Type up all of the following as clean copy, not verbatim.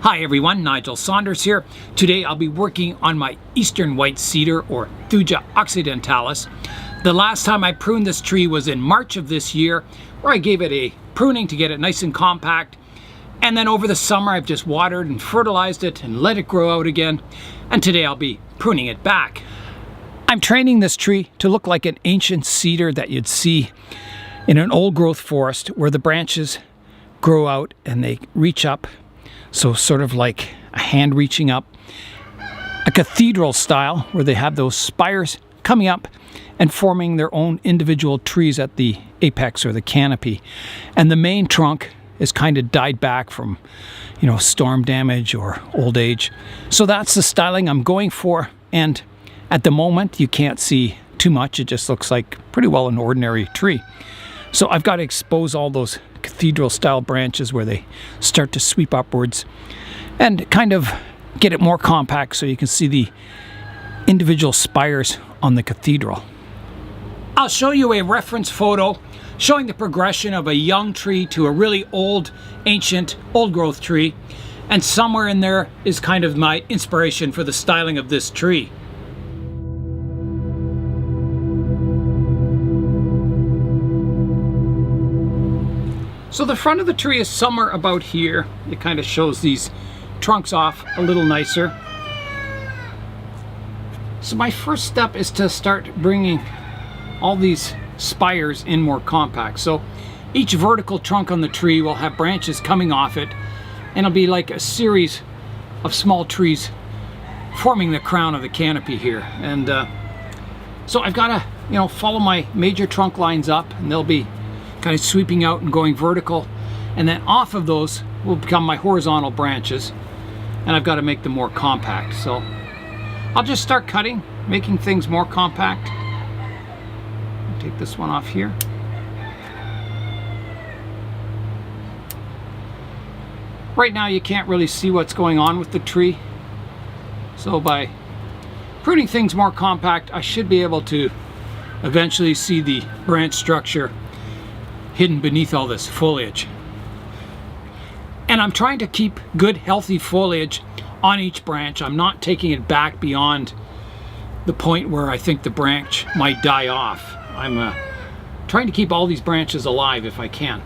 Hi everyone, Nigel Saunders here. Today I'll be working on my Eastern White Cedar, or Thuja occidentalis. The last time I pruned this tree was in March of this year, where I gave it a pruning to get it nice and compact. And then over the summer I've just watered and fertilized it and let it grow out again. And today I'll be pruning it back. I'm training this tree to look like an ancient cedar that you'd see in an old growth forest where the branches grow out and they reach up. So sort of like a hand reaching up, a cathedral style where they have those spires coming up and forming their own individual trees at the apex or the canopy. And the main trunk is kind of died back from, storm damage or old age. So that's the styling I'm going for. And at the moment, you can't see too much. It just looks like pretty well an ordinary tree. So I've got to expose all those cathedral style branches where they start to sweep upwards and kind of get it more compact so you can see the individual spires on the cathedral. I'll show you a reference photo showing the progression of a young tree to a really old, ancient, old growth tree, and somewhere in there is kind of my inspiration for the styling of this tree. So the front of the tree is somewhere about here. It kind of shows these trunks off a little nicer. So my first step is to start bringing all these spires in more compact. So each vertical trunk on the tree will have branches coming off it, and it'll be like a series of small trees forming the crown of the canopy here. And so I've got to, follow my major trunk lines up, and they'll be kind of sweeping out and going vertical, and then off of those will become my horizontal branches, and I've got to make them more compact. So I'll just start cutting, making things more compact. I'll take this one off here. Right now you can't really see what's going on with the tree, so by pruning things more compact I should be able to eventually see the branch structure hidden beneath all this foliage. And I'm trying to keep good, healthy foliage on each branch. I'm not taking it back beyond the point where I think the branch might die off. I'm trying to keep all these branches alive if I can.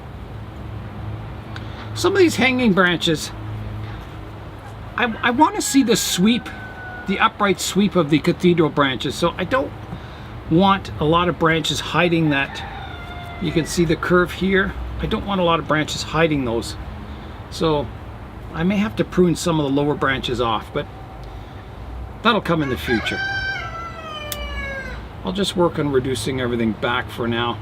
Some of these hanging branches, I want to see the sweep, the upright sweep of the cathedral branches. So I don't want a lot of branches hiding that. You can see the curve here. I don't want a lot of branches hiding those. So I may have to prune some of the lower branches off, but that'll come in the future. I'll just work on reducing everything back for now.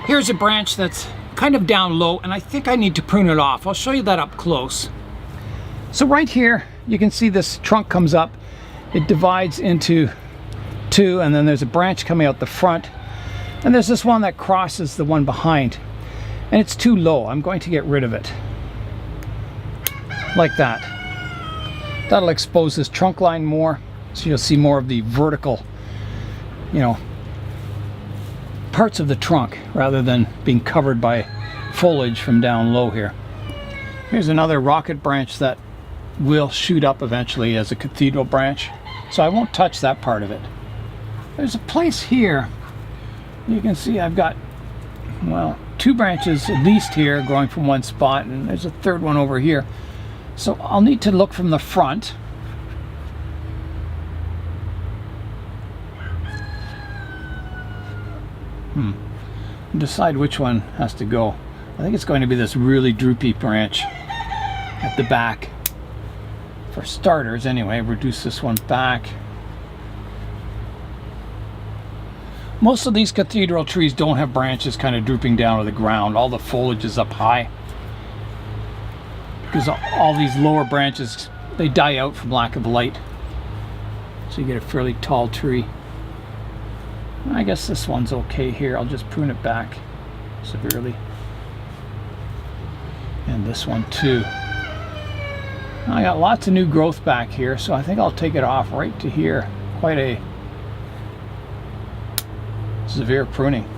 Here's a branch that's kind of down low, and I think I need to prune it off. I'll show you that up close. So right here, you can see this trunk comes up. It divides into two, and then there's a branch coming out the front. And there's this one that crosses the one behind, and it's too low. I'm going to get rid of it like that. That'll expose this trunk line more, so you'll see more of the vertical, parts of the trunk rather than being covered by foliage from down low here. Here's another rocket branch that will shoot up eventually as a cathedral branch, so I won't touch that part of it. There's a place here. You can see I've got, two branches at least here growing from one spot, and there's a third one over here. So I'll need to look from the front. And decide which one has to go. I think it's going to be this really droopy branch at the back. For starters, anyway, reduce this one back. Most of these cathedral trees don't have branches kind of drooping down to the ground. All the foliage is up high, because all these lower branches, they die out from lack of light. So you get a fairly tall tree. I guess this one's okay here. I'll just prune it back severely. And this one too. I got lots of new growth back here, so I think I'll take it off right to here. Quite a severe pruning.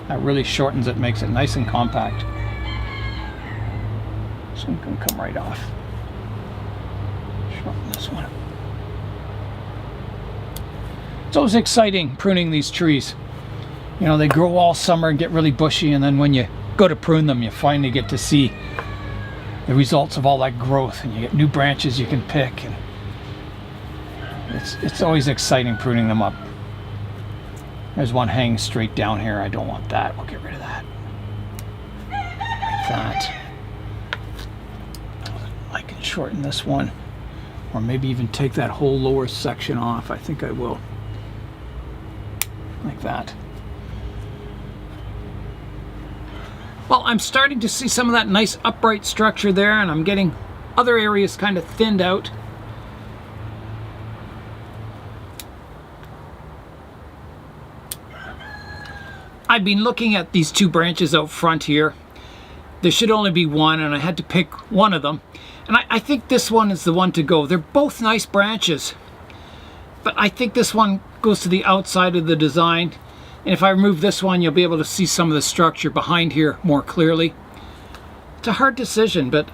That really shortens it, makes it nice and compact. This one can come right off. Shorten this one. It's always exciting pruning these trees. You know, they grow all summer and get really bushy, and then when you go to prune them, you finally get to see the results of all that growth, and you get new branches you can pick, and it's always exciting pruning them up. There's one hanging straight down here. I don't want that. We'll get rid of that. Like that. I can shorten this one, or maybe even take that whole lower section off. I think I will. Like that. Well, I'm starting to see some of that nice upright structure there, and I'm getting other areas kind of thinned out. I've been looking at these two branches out front here. There should only be one, and I had to pick one of them. And I think this one is the one to go. They're both nice branches, but I think this one goes to the outside of the design. And if I remove this one, you'll be able to see some of the structure behind here more clearly. It's a hard decision, but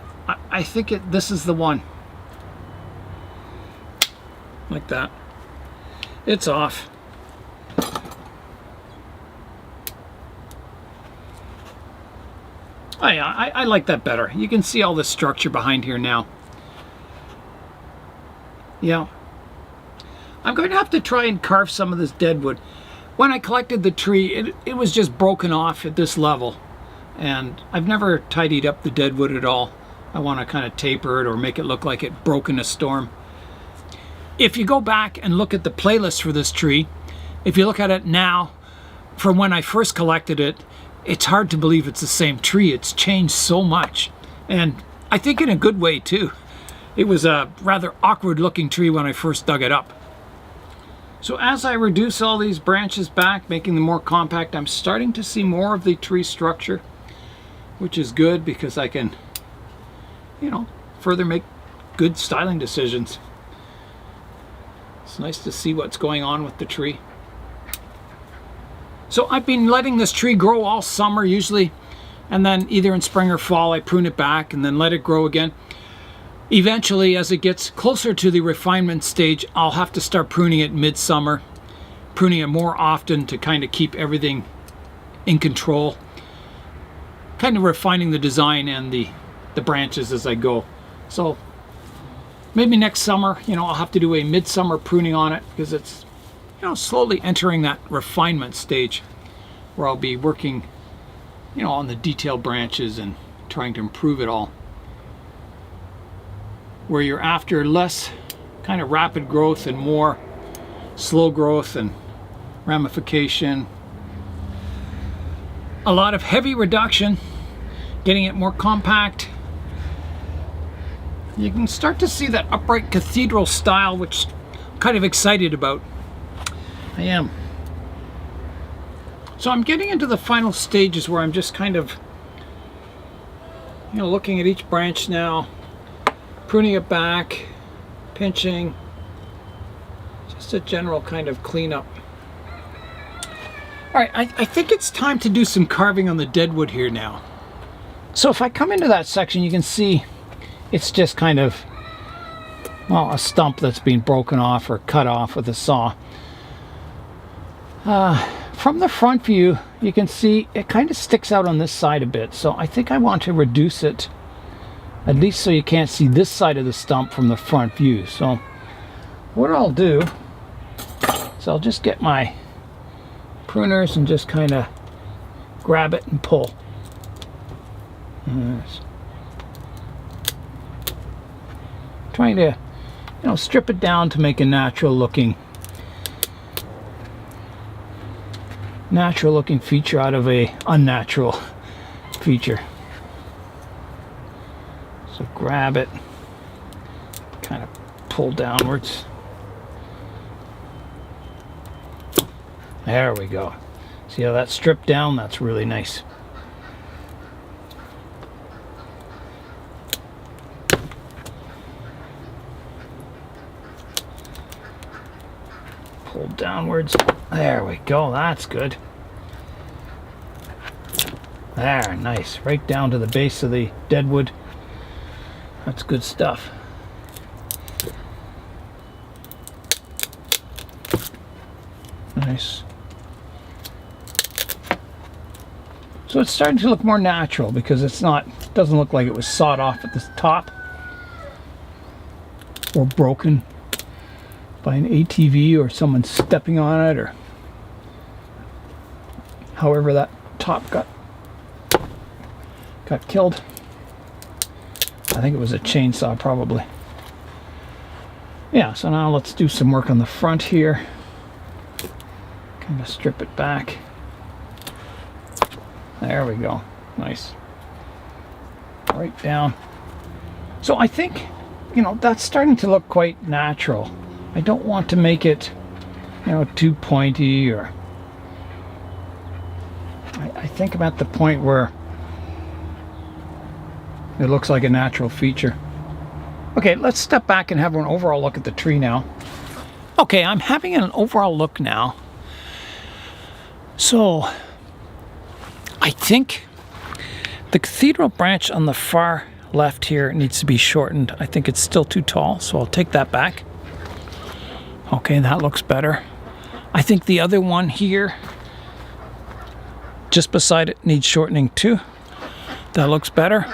I think this is the one. Like that. It's off. Oh yeah, I like that better. You can see all the structure behind here now. Yeah. I'm going to have to try and carve some of this dead wood. When I collected the tree, it was just broken off at this level, and I've never tidied up the dead wood at all. I want to kind of taper it or make it look like it broke in a storm. If you go back and look at the playlist for this tree, if you look at it now from when I first collected it, it's hard to believe it's the same tree. It's changed so much, and I think in a good way too. It was a rather awkward looking tree when I first dug it up. So as I reduce all these branches back, making them more compact, I'm starting to see more of the tree structure, which is good because I can, you know, further make good styling decisions. It's nice to see what's going on with the tree. So I've been letting this tree grow all summer usually, and then either in spring or fall I prune it back and then let it grow again. Eventually, as it gets closer to the refinement stage, I'll have to start pruning it midsummer, pruning it more often to kind of keep everything in control, kind of refining the design and the branches as I go. So maybe next summer, you know, I'll have to do a midsummer pruning on it because it's, you know, slowly entering that refinement stage where I'll be working, you know, on the detailed branches and trying to improve it all. Where you're after less kind of rapid growth and more slow growth and ramification. A lot of heavy reduction, getting it more compact. You can start to see that upright cathedral style, which I'm kind of excited about. I am. So I'm getting into the final stages where I'm just kind of, you know, looking at each branch now, pruning it back, pinching, just a general kind of cleanup. All right, I think it's time to do some carving on the deadwood here now. So if I come into that section, you can see it's just kind of, well, a stump that's been broken off or cut off with a saw. From the front view, you can see it kind of sticks out on this side a bit, so I think I want to reduce it, at least so you can't see this side of the stump from the front view. So what I'll do is I'll just get my pruners and just kind of grab it and pull. Trying to, you know, strip it down to make a natural looking feature out of a unnatural feature. So grab it, kind of pull downwards. There we go. See how that's stripped down? That's really nice. Pull downwards. There we go. That's good. There, nice. Right down to the base of the deadwood. That's good stuff. Nice. So it's starting to look more natural because it doesn't look like it was sawed off at the top or broken by an ATV or someone stepping on it, or however that top got killed. I think it was a chainsaw probably. Yeah, so now let's do some work on the front here. Kind of strip it back. There we go. Nice. Right down. So I think, you know, that's starting to look quite natural. I don't want to make it, you know, too pointy, or I think I'm at the point where it looks like a natural feature. Okay, let's step back and have an overall look at the tree now. Okay, I'm having an overall look now. So I think the cathedral branch on the far left here needs to be shortened. I think it's still too tall, so I'll take that back. Okay, that looks better. I think the other one here, just beside it, needs shortening too. That looks better.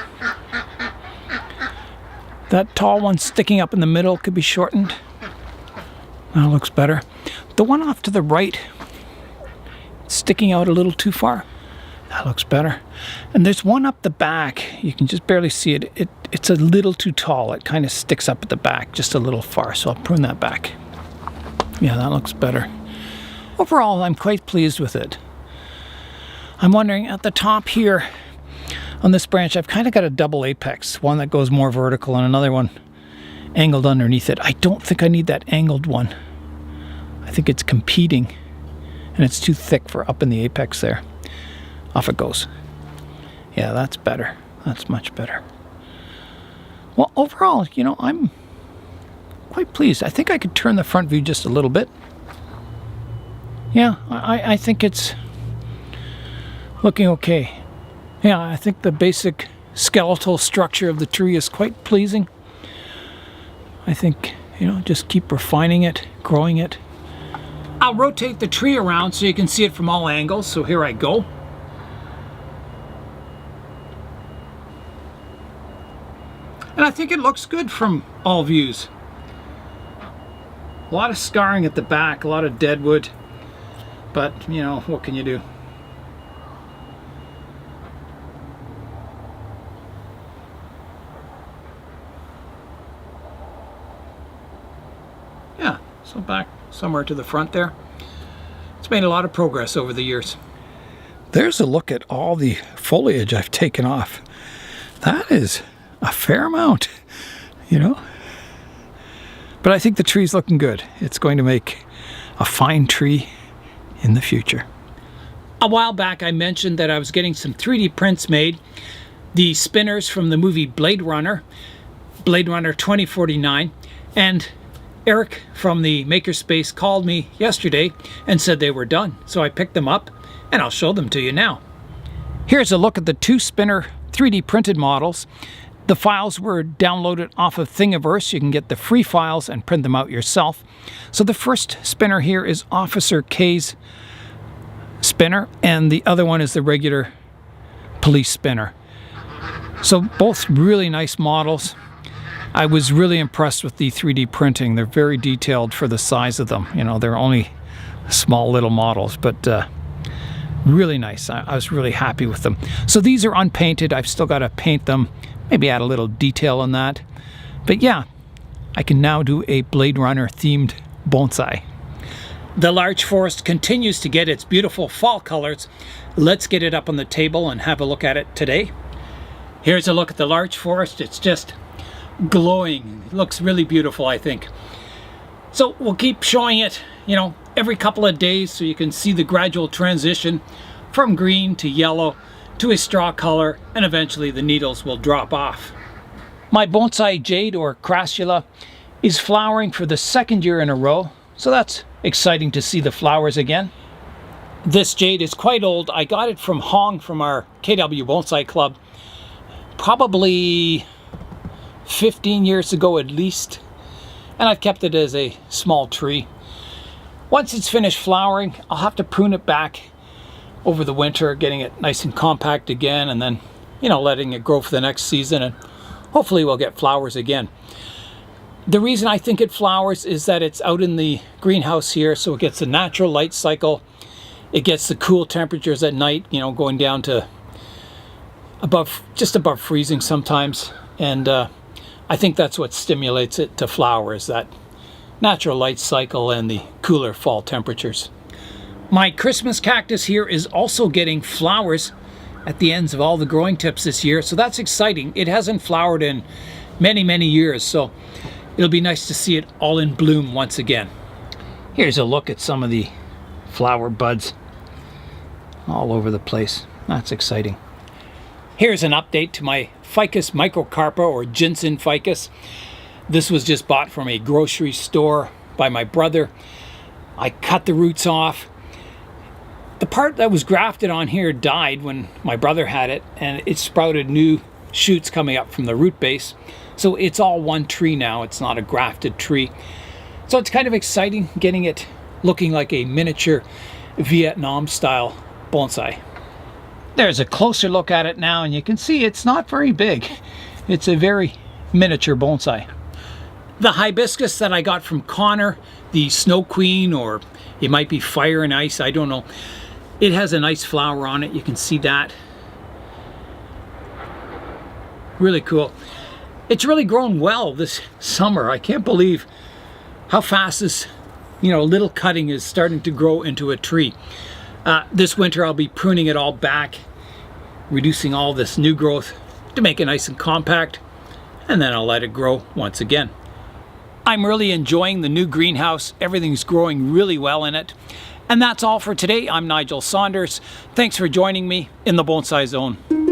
That tall one sticking up in the middle could be shortened. That looks better. The one off to the right, sticking out a little too far. That looks better. And there's one up the back. You can just barely see it. It's a little too tall. It kind of sticks up at the back just a little far. So I'll prune that back. Yeah, that looks better. Overall, I'm quite pleased with it. I'm wondering at the top here on this branch, I've kind of got a double apex. One that goes more vertical and another one angled underneath it. I don't think I need that angled one. I think it's competing and it's too thick for up in the apex there. Off it goes. Yeah, that's better. That's much better. Well, overall, you know, I'm quite pleased. I think I could turn the front view just a little bit. Yeah, I think it's looking okay. Yeah, I think the basic skeletal structure of the tree is quite pleasing. I think, you know, just keep refining it, growing it. I'll rotate the tree around so you can see it from all angles. So here I go. And I think it looks good from all views. A lot of scarring at the back, a lot of dead wood. But, you know, what can you do? Yeah, so back somewhere to the front there. It's made a lot of progress over the years. There's a look at all the foliage I've taken off. That is a fair amount, you know. But I think the tree's looking good. It's going to make a fine tree in the future. A while back I mentioned that I was getting some 3D prints made. The spinners from the movie Blade Runner 2049, and Eric from the Makerspace called me yesterday and said they were done. So I picked them up and I'll show them to you now. Here's a look at the two spinner 3D printed models. The files were downloaded off of Thingiverse. You can get the free files and print them out yourself. So the first spinner here is Officer K's spinner, and the other one is the regular police spinner. So both really nice models. I was really impressed with the 3D printing. They're very detailed for the size of them. You know, they're only small little models, but really nice. I was really happy with them. So these are unpainted. I've still got to paint them, maybe add a little detail on that. But yeah, I can now do a Blade Runner themed bonsai. The large forest continues to get its beautiful fall colors. Let's get it up on the table and have a look at it today. Here's a look at the large forest. It's just glowing. It looks really beautiful, I think. So we'll keep showing it, you know, every couple of days so you can see the gradual transition from green to yellow to a straw color, and eventually the needles will drop off. My bonsai jade, or crassula, is flowering for the second year in a row, so that's exciting to see the flowers again. This jade is quite old. I got it from Hong from our KW Bonsai Club probably 15 years ago at least, and I've kept it as a small tree. Once it's finished flowering, I'll have to prune it back over the winter, getting it nice and compact again, and then, you know, letting it grow for the next season, and hopefully we'll get flowers again. The reason I think it flowers is that it's out in the greenhouse here, so it gets a natural light cycle. It gets the cool temperatures at night, you know, going down to just above freezing sometimes, and I think that's what stimulates it to flower, is that natural light cycle and the cooler fall temperatures. My Christmas cactus here is also getting flowers at the ends of all the growing tips this year, so that's exciting. It hasn't flowered in many years, so it'll be nice to see it all in bloom once again. Here's a look at some of the flower buds all over the place. That's exciting. Here's an update to my Ficus microcarpa, or ginseng ficus. This was just bought from a grocery store by my brother. I cut the roots off. The part that was grafted on here died when my brother had it, and it sprouted new shoots coming up from the root base. So it's all one tree now. It's not a grafted tree. So it's kind of exciting getting it looking like a miniature Vietnam style bonsai. There's a closer look at it now, and you can see it's not very big. It's a very miniature bonsai. The hibiscus that I got from Connor, the Snow Queen, or it might be Fire and Ice, I don't know. It has a nice flower on it. You can see that. Really cool. It's really grown well this summer. I can't believe how fast this, you know, little cutting is starting to grow into a tree. This winter I'll be pruning it all back, reducing all this new growth to make it nice and compact, and then I'll let it grow once again. I'm really enjoying the new greenhouse. Everything's growing really well in it. And that's all for today. I'm Nigel Saunders. Thanks for joining me in the Bonsai Zone.